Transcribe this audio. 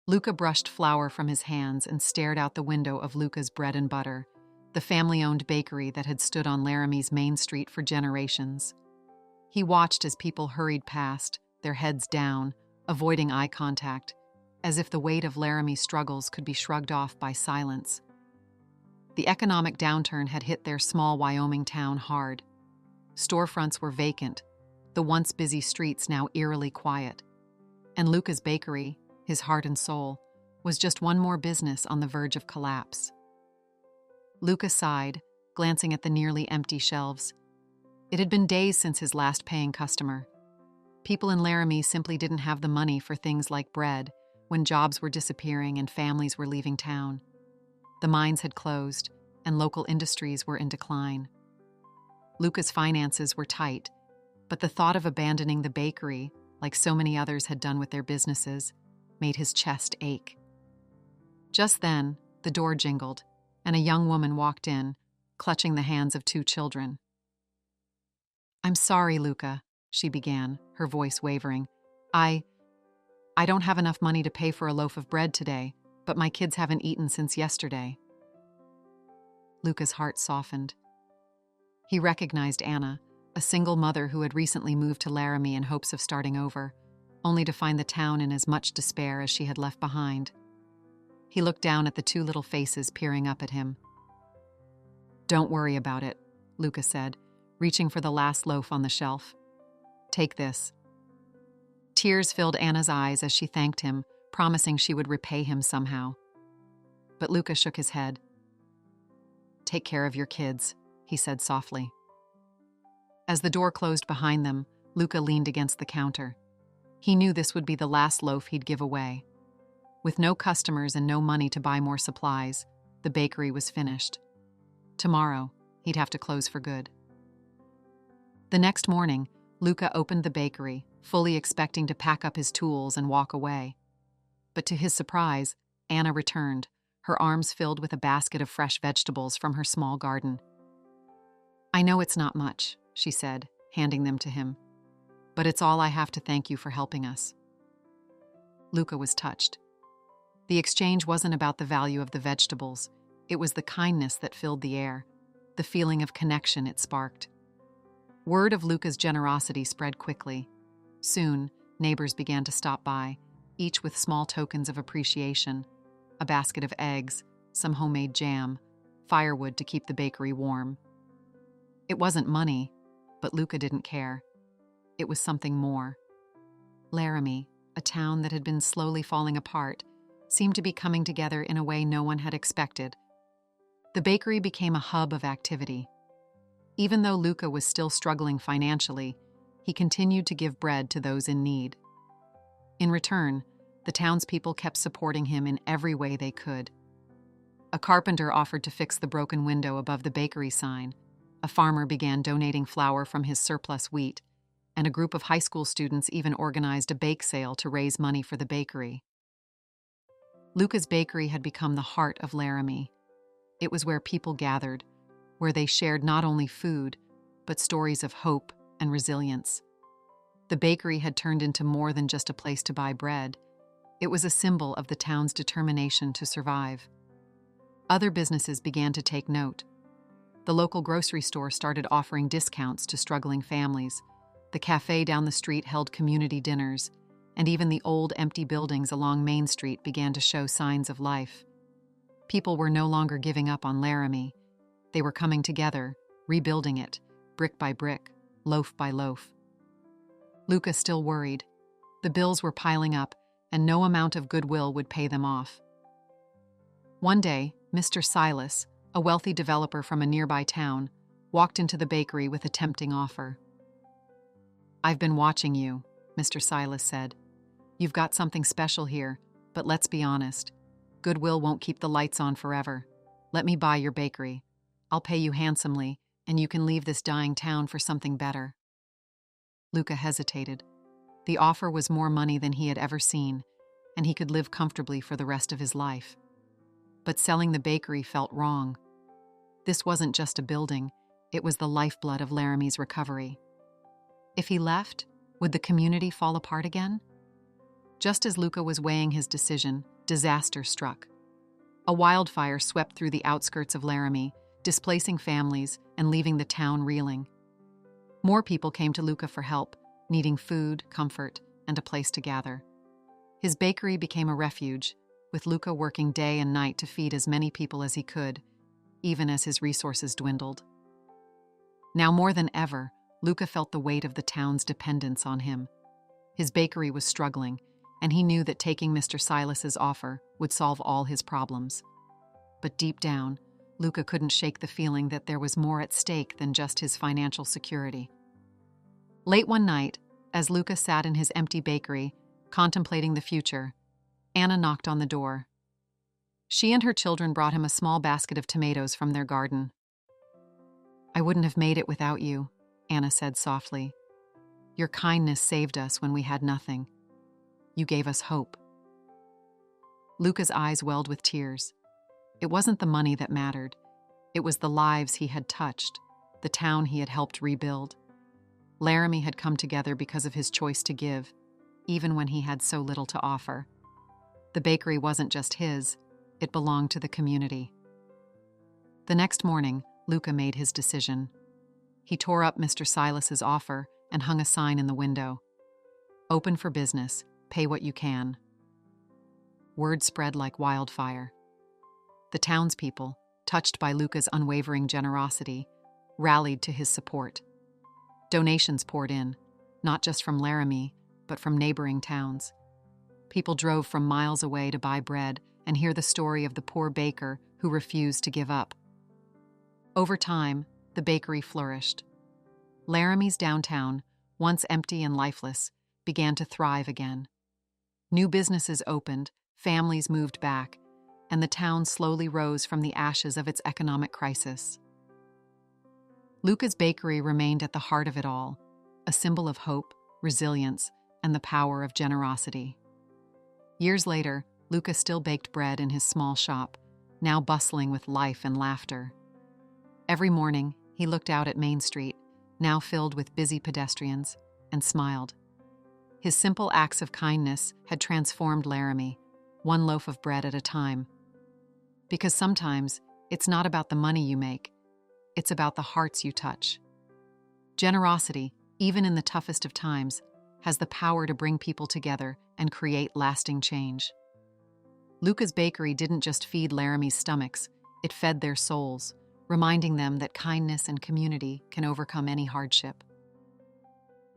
Luca brushed flour from his hands and stared out the window of Luca's bread and butter, the family-owned bakery that had stood on Laramie's main street for generations. He watched as people hurried past, their heads down, avoiding eye contact, as if the weight of Laramie's struggles could be shrugged off by silence. The economic downturn had hit their small Wyoming town hard. Storefronts were vacant, the once busy streets now eerily quiet. And Luca's bakery, his heart and soul, was just one more business on the verge of collapse. Luca sighed, glancing at the nearly empty shelves. It had been days since his last paying customer. People in Laramie simply didn't have the money for things like bread when jobs were disappearing and families were leaving town. The mines had closed, and local industries were in decline. Luca's finances were tight, but the thought of abandoning the bakery, like so many others had done with their businesses, made his chest ache. Just then, the door jingled, and a young woman walked in, clutching the hands of two children. "I'm sorry, Luca," she began, her voice wavering. I don't have enough money to pay for a loaf of bread today, but my kids haven't eaten since yesterday." Luca's heart softened. He recognized Anna, a single mother who had recently moved to Laramie in hopes of starting over, only to find the town in as much despair as she had left behind. He looked down at the two little faces peering up at him. "Don't worry about it," Luca said, reaching for the last loaf on the shelf. "Take this." Tears filled Anna's eyes as she thanked him, promising she would repay him somehow. But Luca shook his head. "Take care of your kids," he said softly. As the door closed behind them, Luca leaned against the counter. He knew this would be the last loaf he'd give away. With no customers and no money to buy more supplies, the bakery was finished. Tomorrow, he'd have to close for good. The next morning, Luca opened the bakery, fully expecting to pack up his tools and walk away. But to his surprise, Anna returned, her arms filled with a basket of fresh vegetables from her small garden. "I know it's not much," she said, handing them to him, "but it's all I have to thank you for helping us." Luca was touched. The exchange wasn't about the value of the vegetables. It was the kindness that filled the air, the feeling of connection it sparked. Word of Luca's generosity spread quickly. Soon, neighbors began to stop by, each with small tokens of appreciation: a basket of eggs, some homemade jam, firewood to keep the bakery warm. It wasn't money, but Luca didn't care. It was something more. Laramie, a town that had been slowly falling apart, seemed to be coming together in a way no one had expected. The bakery became a hub of activity. Even though Luca was still struggling financially, he continued to give bread to those in need. In return, the townspeople kept supporting him in every way they could. A carpenter offered to fix the broken window above the bakery sign, a farmer began donating flour from his surplus wheat, and a group of high school students even organized a bake sale to raise money for the bakery. Luca's bakery had become the heart of Laramie. It was where people gathered, where they shared not only food, but stories of hope and resilience. The bakery had turned into more than just a place to buy bread. It was a symbol of the town's determination to survive. Other businesses began to take note. The local grocery store started offering discounts to struggling families. The cafe down the street held community dinners, and even the old empty buildings along Main Street began to show signs of life. People were no longer giving up on Laramie. They were coming together, rebuilding it, brick by brick, loaf by loaf. Luca still worried. The bills were piling up, and no amount of goodwill would pay them off. One day, Mr. Silas, a wealthy developer from a nearby town, walked into the bakery with a tempting offer. "I've been watching you," Mr. Silas said. "You've got something special here, but let's be honest. Goodwill won't keep the lights on forever. Let me buy your bakery. I'll pay you handsomely, and you can leave this dying town for something better." Luca hesitated. The offer was more money than he had ever seen, and he could live comfortably for the rest of his life. But selling the bakery felt wrong. This wasn't just a building, it was the lifeblood of Laramie's recovery. If he left, would the community fall apart again? Just as Luca was weighing his decision, disaster struck. A wildfire swept through the outskirts of Laramie, displacing families and leaving the town reeling. More people came to Luca for help, needing food, comfort, and a place to gather. His bakery became a refuge, with Luca working day and night to feed as many people as he could, even as his resources dwindled. Now more than ever, Luca felt the weight of the town's dependence on him. His bakery was struggling, and he knew that taking Mr. Silas's offer would solve all his problems. But deep down, Luca couldn't shake the feeling that there was more at stake than just his financial security. Late one night, as Luca sat in his empty bakery, contemplating the future, Anna knocked on the door. She and her children brought him a small basket of tomatoes from their garden. "I wouldn't have made it without you," Anna said softly. "Your kindness saved us when we had nothing. You gave us hope." Luca's eyes welled with tears. It wasn't the money that mattered. It was the lives he had touched, the town he had helped rebuild. Laramie had come together because of his choice to give, even when he had so little to offer. The bakery wasn't just his, it belonged to the community. The next morning, Luca made his decision. He tore up Mr. Silas's offer and hung a sign in the window. "Open for business, pay what you can." Word spread like wildfire. The townspeople, touched by Luca's unwavering generosity, rallied to his support. Donations poured in, not just from Laramie, but from neighboring towns. People drove from miles away to buy bread and hear the story of the poor baker who refused to give up. Over time, the bakery flourished. Laramie's downtown, once empty and lifeless, began to thrive again. New businesses opened, families moved back, and the town slowly rose from the ashes of its economic crisis. Luca's bakery remained at the heart of it all, a symbol of hope, resilience, and the power of generosity. Years later, Luca still baked bread in his small shop, now bustling with life and laughter. Every morning, he looked out at Main Street, now filled with busy pedestrians, and smiled. His simple acts of kindness had transformed Laramie, one loaf of bread at a time. Because sometimes, it's not about the money you make, it's about the hearts you touch. Generosity, even in the toughest of times, has the power to bring people together and create lasting change. Luca's bakery didn't just feed Laramie's stomachs, it fed their souls, reminding them that kindness and community can overcome any hardship.